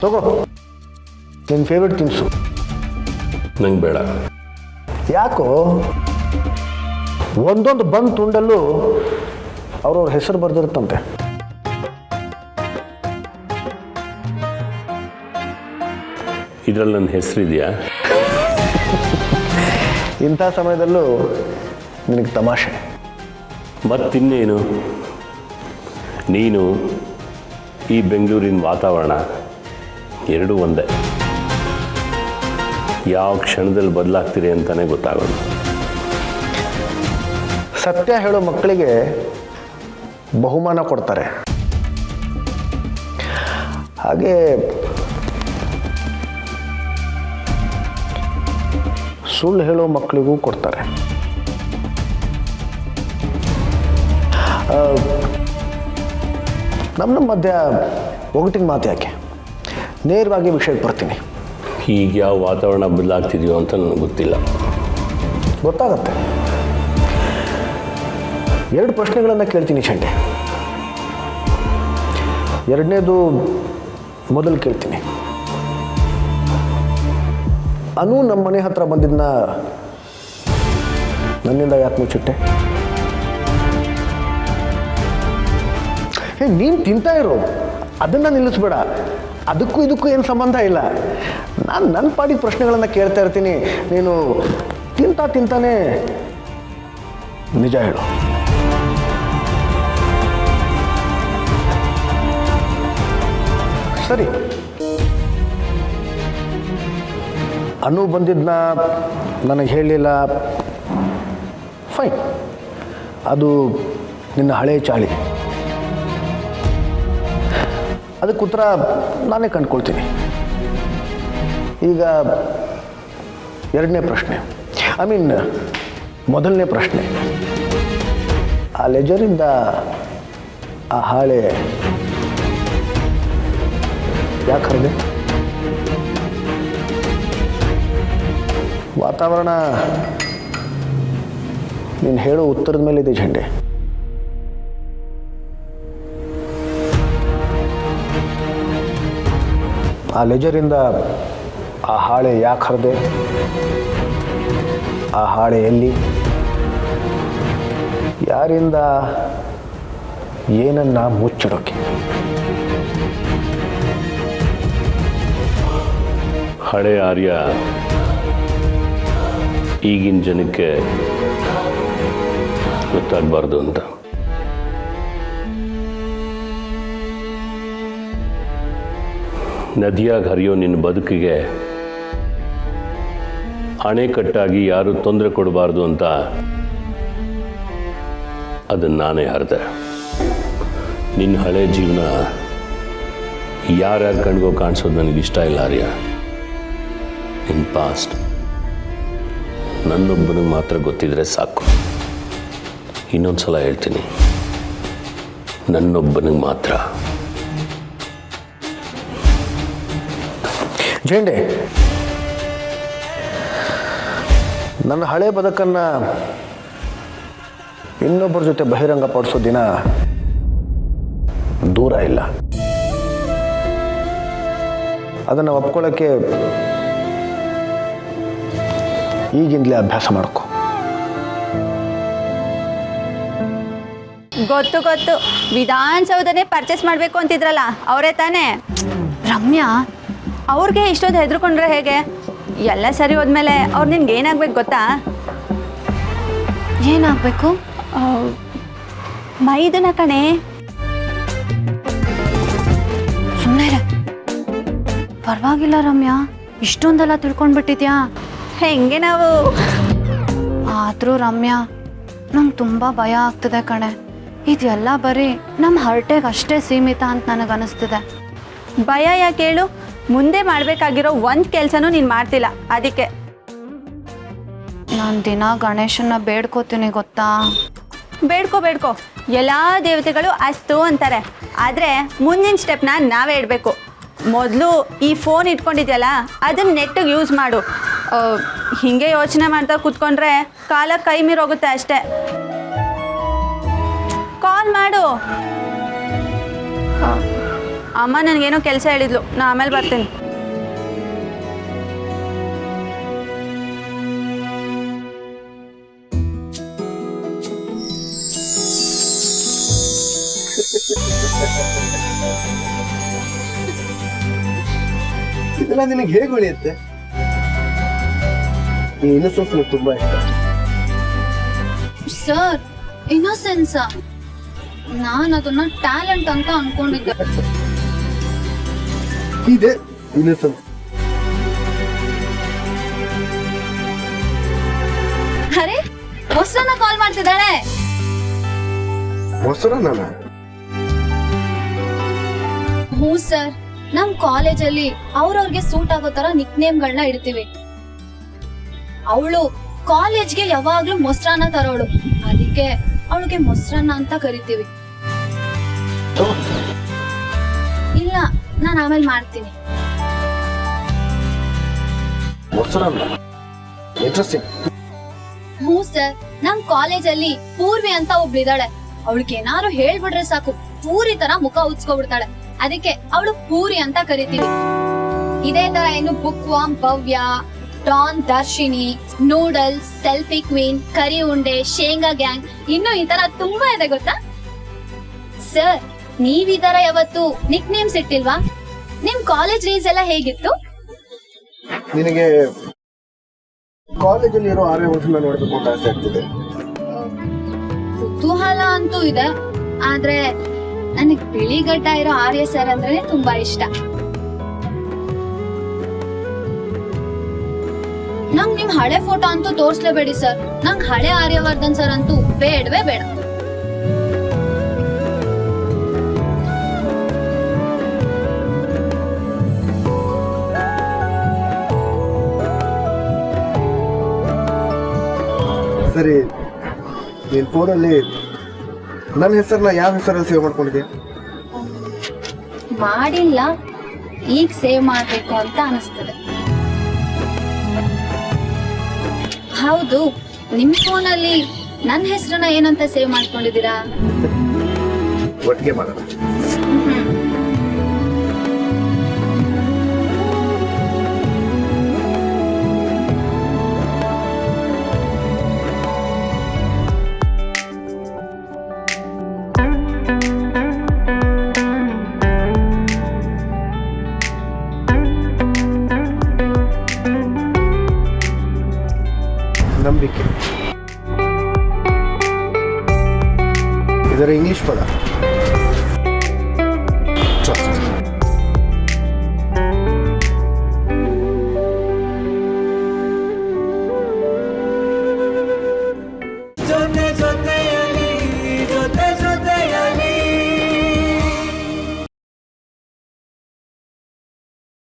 ತಗೋ ನಿನ್ನ ಫೇವ್ರೆಟ್ ತಿನಿಸು. ನಂಗೆ ಬೇಡ. ಯಾಕೋ? ಒಂದೊಂದು ಬಂದು ತುಂಡಲ್ಲೂ ಅವ್ರವ್ರ ಹೆಸರು ಬರೆದಿರುತ್ತಂತೆ. ಇದರಲ್ಲಿ ನನ್ನ ಹೆಸರಿದೆಯಾ? ಇಂಥ ಸಮಯದಲ್ಲೂ ನಿನಗೆ ತಮಾಷೆ. ಮತ್ತಿನ್ನೇನು, ನೀನು ಈ ಬೆಂಗಳೂರಿನ ವಾತಾವರಣ ಎರಡೂ ಒಂದೇ. ಯಾವ ಕ್ಷಣದಲ್ಲಿ ಬದಲಾಗ್ತೀರಿ ಅಂತಲೇ ಗೊತ್ತಾಗೋದು. ಸತ್ಯ ಹೇಳೋ ಮಕ್ಕಳಿಗೆ ಬಹುಮಾನ ಕೊಡ್ತಾರೆ, ಹಾಗೆ ಸುಳ್ಳು ಹೇಳೋ ಮಕ್ಕಳಿಗೂ ಕೊಡ್ತಾರೆ. ನಮ್ಮ ಮಧ್ಯ ಒಗಟಿನ ಮಾತು ಯಾಕೆ, ನೇರವಾಗಿ ವಿಷಯಕ್ಕೆ ಬರ್ತೀನಿ. ಈಗ ಯಾವ ವಾತಾವರಣ ಬದಲಾಗ್ತಿದೆಯೋ ಅಂತ ನನಗೆ ಗೊತ್ತಿಲ್ಲ. ಗೊತ್ತಾಗತ್ತೆ. 2 ಪ್ರಶ್ನೆಗಳನ್ನು ಕೇಳ್ತೀನಿ ಚಂಡೆ. ಎರಡನೇದು ಮೊದಲು ಕೇಳ್ತೀನಿ. ಅನು ನಮ್ಮ ಮನೆ ಹತ್ರ ಬಂದಿದ್ದನ್ನ ನನ್ನಿಂದ ಯಾಕೆ ಮುಚ್ಚಿಟ್ಟೆ? ನೀನು ತಿಂತಾ ಇರೋ, ಅದನ್ನು ನಿಲ್ಲಿಸ್ಬೇಡ. ಅದಕ್ಕೂ ಇದಕ್ಕೂ ಏನು ಸಂಬಂಧ ಇಲ್ಲ. ನಾನು ನನ್ನ ಪಾಡಿಗೆ ಪ್ರಶ್ನೆಗಳನ್ನು ಕೇಳ್ತಾ ಇರ್ತೀನಿ, ನೀನು ತಿಂತಾನೆ ನಿಜ ಹೇಳು. ಸರಿ, ಅನು ಬಂದಿದ್ದನ್ನ ನನಗೆ ಹೇಳಲಿಲ್ಲ, ಫೈನ್, ಅದು ನಿನ್ನ ಹಳೆ ಚಾಳಿ. ಅದಕ್ಕೆ ಉತ್ತರ ನಾನೇ ಕಂಡುಕೊಳ್ತೀನಿ. ಈಗ ಎರಡನೇ ಪ್ರಶ್ನೆ, ಮೊದಲನೇ ಪ್ರಶ್ನೆ, ಆ ಲೆಜರಿಂದ ಆ ಹಾಳೆ ಯಾಕೆ ಹರಿದೆ? ವಾತಾವರಣ ನೀನು ಹೇಳೋ ಉತ್ತರದ ಮೇಲಿದೆ ಝಂಡೆ. ಆ ಲೆಜರಿಂದ ಆ ಹಾಳೆ ಯಾಕೆ ಹರಿದೆ? ಆ ಹಾಳೆ ಎಲ್ಲಿ, ಯಾರಿಂದ, ಏನನ್ನ ಮುಚ್ಚಿಡೋಕೆ? ಹಳೆ ಆರ್ಯ ಈಗಿನ ಜನಕ್ಕೆ ಗೊತ್ತಾಗಬಾರ್ದು ಅಂತ. ನದಿಯಾಗಿ ಹರಿಯೋ ನಿನ್ನ ಬದುಕಿಗೆ ಅಣೆಕಟ್ಟಾಗಿ ಯಾರು ತೊಂದರೆ ಕೊಡಬಾರ್ದು ಅಂತ ಅದನ್ನು ನಾನೇ ಹರಿದೆ. ನಿನ್ನ ಹಳೆ ಜೀವನ ಯಾರ್ಯಾರ ಕಣ್ಗೋ ಕಾಣಿಸೋದು ನನಗಿಷ್ಟ ಇಲ್ಲ ಆರ್ಯ. ನಿನ್ನ ಪಾಸ್ಟ್ ನನ್ನೊಬ್ಬನಿಗೆ ಮಾತ್ರ ಗೊತ್ತಿದ್ರೆ ಸಾಕು. ಇನ್ನೊಂದು ಸಲ ಹೇಳ್ತೀನಿ, ನನ್ನೊಬ್ಬನಿಗೆ ಮಾತ್ರ. ಝಂಡೆ, ನನ್ನ ಹಳೆ ಬದುಕನ್ನು ಇನ್ನೊಬ್ಬರ ಜೊತೆ ಬಹಿರಂಗಪಡಿಸೋ ದಿನ ದೂರ ಇಲ್ಲ. ಅದನ್ನು ಒಪ್ಕೊಳ್ಳೋಕ್ಕೆ ಈಗಿಂದಲೇ ಅಭ್ಯಾಸ ಮಾಡ್ಕೊ. ಗೊತ್ತು, ವಿಧಾನಸೌಧನೇ ಪರ್ಚೇಸ್ ಮಾಡಬೇಕು ಅಂತಿದ್ರಲ್ಲ, ಅವರೇ ತಾನೇ? ರಮ್ಯಾ, ಅವ್ರಿಗೆ ಇಷ್ಟೊಂದು ಹೆದರ್ಕೊಂಡ್ರೆ ಹೇಗೆ? ಎಲ್ಲ ಸರಿ ಹೋದ್ಮೇಲೆ ಅವ್ರು ನಿನ್ಗೆ ಏನಾಗ್ಬೇಕು ಗೊತ್ತಾ? ಏನಾಗಬೇಕು? ಮೈದನ ಕಣೆ. ಸುಮ್ಮನೆ ಪರವಾಗಿಲ್ಲ ರಮ್ಯಾ, ಇಷ್ಟೊಂದೆಲ್ಲ ತಿಳ್ಕೊಂಡ್ಬಿಟ್ಟಿದ್ಯಾ? ಹೆಂಗೆ ನಾವು? ಆದರೂ ರಮ್ಯಾ, ನಂಗೆ ತುಂಬ ಭಯ ಆಗ್ತಿದೆ ಕಣೆ. ಇದೆಲ್ಲ ಬರೀ ನಮ್ಮ ಹರ್ಟೆಗೆ ಅಷ್ಟೇ ಸೀಮಿತ ಅಂತ ನನಗನ್ನಿಸ್ತಿದೆ. ಭಯ ಯಾಕೆ ಹೇಳು? ಮುಂದೆ ಮಾಡಬೇಕಾಗಿರೋ ಒಂದು ಕೆಲಸನೂ ನೀನು ಮಾಡ್ತಿಲ್ಲ, ಅದಕ್ಕೆ. ನಾನು ದಿನ ಗಣೇಶನ್ನ ಬೇಡ್ಕೋತೀನಿ ಗೊತ್ತಾ? ಬೇಡ್ಕೋ, ಎಲ್ಲ ದೇವತೆಗಳು ಅಸ್ತು ಅಂತಾರೆ. ಆದರೆ ಮುಂದಿನ ಸ್ಟೆಪ್ನ ನಾವೇ ಇಡಬೇಕು. ಮೊದಲು ಈ ಫೋನ್ ಇಟ್ಕೊಂಡಿದ್ಯಲ್ಲ, ಅದನ್ನ ನೆಟ್ಟಿಗೆ ಯೂಸ್ ಮಾಡು. ಹೀಗೆ ಯೋಚನೆ ಮಾಡ್ತಾ ಕೂತ್ಕೊಂಡ್ರೆ ಕಾಲ ಕೈ ಮೀರೋಗುತ್ತೆ ಅಷ್ಟೇ. ಕಾಲ್ ಮಾಡು. ಅಮ್ಮ ನನಗೇನೋ ಕೆಲಸ ಹೇಳಿದ್ಲು, ನಾ ಆಮೇಲೆ ಬರ್ತೀನಿ. ಇದೆಲ್ಲ ನಿನಗೆ ಹೇಗೆ ಉಳಿಯುತ್ತೆ? ಈ ಇನ್ನಸೆನ್ಸ್ ನನಗೆ ತುಂಬಾ ಇಷ್ಟ. ಸರ್, ಇನ್ನೋಸೆನ್ಸ? ನಾನು ಅದನ್ನ ಟ್ಯಾಲೆಂಟ್ ಅಂತ ಅನ್ಕೊಂಡಿದ್ದೆ. ಇದೆ ಇನ್ನಸೆನ್ಸ್. ಅರೆ, ಮೊಸರನ್ನ ಕಾಲ್ ಮಾಡ್ತಿದ್ದಾಳೆ. ಮೊಸರನ್ನ? ಹ್ಞೂ ಸರ್, ನಮ್ ಕಾಲೇಜಲ್ಲಿ ಅವ್ರವ್ರಿಗೆ ಸೂಟ್ ಆಗೋ ತರ ನಿಕ್ ನೇಮ್ಗಳನ್ನ ಇಡ್ತೀವಿ. ಅವಳು ಕಾಲೇಜ್ಗೆ ಯಾವಾಗ್ಲೂ ಮೊಸರನ್ನ ತರೋಳು, ಅದಕ್ಕೆ ಅವಳಿಗೆ ಮೊಸರನ್ನ ಅಂತ ಕರಿತೀವಿ. ಇಲ್ಲ, ನಾನು ಆಮೇಲೆ ಮಾಡ್ತೀನಿ. ಮೊಸರನ್ನ ಇಂಟ್ರೆಸ್ಟಿಂಗ್. ಹ್ಞೂ ಸರ್, ನಮ್ ಕಾಲೇಜಲ್ಲಿ ಪೂರ್ವಿ ಅಂತ ಒಬ್ಳಿದಾಳೆ. ಅವಳಿಗೆ ಏನಾದ್ರು ಹೇಳ್ಬಿಟ್ರೆ ಸಾಕು ಪೂರಿ ತರ ಮುಖ ಉಚ್ಕೊಬಿಡ್ತಾಳೆ. ಅದಕ್ಕೆ ಅವಳು ಪೂರಿ ಅಂತ ಕರಿತೀವಿ. ಇದೇ ತರ ಏನು book worm Bhavya, don Darshini, noodles, selfie queen, ಕರಿ ಉಂಡೆ, ಶೇಂಗಾ ಗ್ಯಾಂಗ್, ಇನ್ನು ಈ ತರ ತುಂಬಾ ಇದೆ ಗೊತ್ತಾ ಸರ್. ನೀವ್ ಈ ತರ ಯಾವತ್ತು ನಿಕ್ ನೇಮ್ಸ್ ಇಟ್ಟಿಲ್ವಾ? ನಿಮ್ ಕಾಲೇಜ್ ಡೇಸ್ ಎಲ್ಲ ಹೇಗಿತ್ತು? ನಿನಗೆ ಕಾಲೇಜಲ್ಲಿ ಇರೋ ಆರ್ಯವರ್ಧನ ನೋಡ್ಬೇಕು ಅಂತ ಆಸೆ ಆಗ್ತಿದೆ. ಕುತೂಹಲ ಅಂತೂ ಇದೆ, ಆದ್ರೆ ನನಗ್ ಬಿಳಿಗಡ್ಡ ಇರೋ ಆರ್ಯ ಸರ್ ಅಂದ್ರೆ ತುಂಬಾ ಇಷ್ಟ. ನಂಗ್ ನಿಮ್ ಹಳೆ ಫೋಟೋ ಅಂತೂ ತೋರ್ಸ್ಲೇಬೇಡಿ ಸರ್. ನಂಗ್ ಹಳೆ ಆರ್ಯವರ್ಧನ್ ಸರ್ ಅಂತೂ ಬೇಡವೇ ಬೇಡ. ಸರಿ, ನೀನ್ ಫೋನಲ್ಲಿ ನನ್ನ ಹೆಸರನ್ನ ಯಾವ ಹೆಸರಲ್ಲಿ ಸೇವ್ ಮಾಡ್ಕೊಂಡಿದ್ಯಾ? ಮಾಡಿಲ್ಲ, ಈಗ ಸೇವ್ ಮಾಡ್ಬೇಕು ಅಂತ ಅನಿಸ್ತದೆ. ಹೌದು, ನಿಮ್ ಫೋನಲ್ಲಿ ನನ್ನ ಹೆಸರನ್ನ ಏನಂತ ಸೇವ್ ಮಾಡ್ಕೊಂಡಿದ್ದೀರಾ? ಒಟ್ಟಿಗೆ ಮಾಡೋಣ. ನಂಬಿಕೆ ಇದರ ಇಂಗ್ಲಿಷ್ ಪದ.